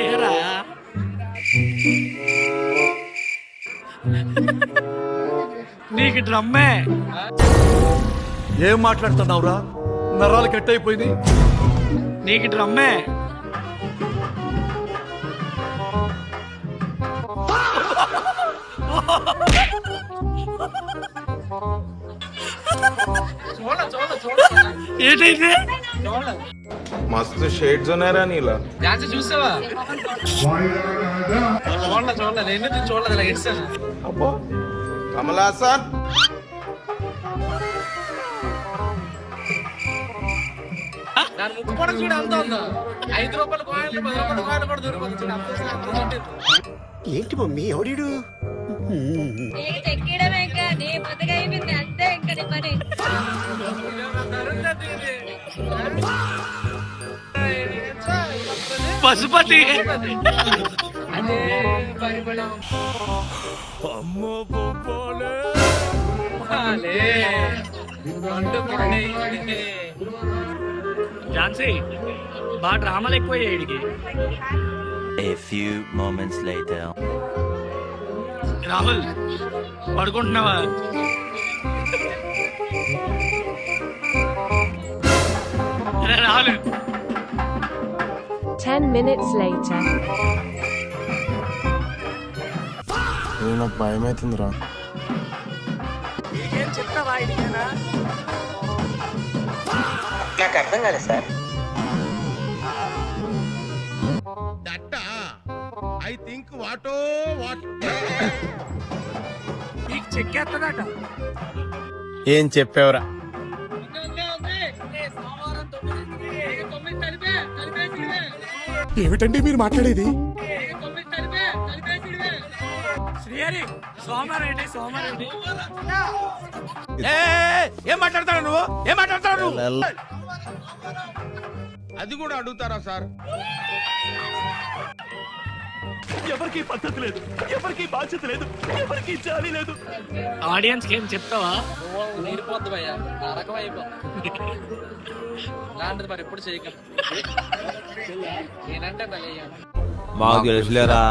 ఏరా నీకు డ్రమ్మే. ఏం మాట్లాడుతున్నావురా? నరాలు కట్ అయిపోయింది. నీకు డ్రమ్మే. ఏంటైతే मस्त शेड्स ఉన్నాయరా నీలా. డాన్స్ చూసావా? చూడలేదు ఎందుకు చూడలేదు ఇలా ఇస్తాను. అబ్బో కమల్ హాసన్ దాని ముక్కు పొడవు చూడు ఎంత ఉందో. 5 రూపాయల కాయిన్లు 10 రూపాయల కాయిన్లు కూడా దొరికిపోతుంది చూడు. అంత ఏంటి మమ్మీ ఎవడీడు? పశుపతి ఝాన్సీ బాగా డ్రామాలు ఎక్కువ వీడికి. A few moments later. Rahul పడుకుంటున్నావా? Rahul 10 minutes later. నాకు భయం అవుతుందిరా. ఏం చెప్తావా ఇడికేనా? నాకు అర్థం కాలేదు సార్. నీకు చెక్కేస్తుందట. ఏం చెప్పావురా? ఏమిటండి మీరు మాట్లాడేది? శ్రీహరి సోమారెడ్డి సోమారెడ్డి ఏం మాట్లాడతాడు నువ్వు? ఏం మాట్లాడతాడు? అది కూడా అడుగుతారా సార్? ఎవరికి పద్ధతి లేదు, ఎవరికి బాధ్యత లేదు, ఎవరికి జాలి లేదు. ఆడియన్స్ ఏం చెప్తావా? నీరిపోద్దు భయ్యా, నరకం అయిపోద్ది. లాంటిది మరి ఎప్పుడు చేయగలను. నేనంటే మాకు తెలుసులేరా.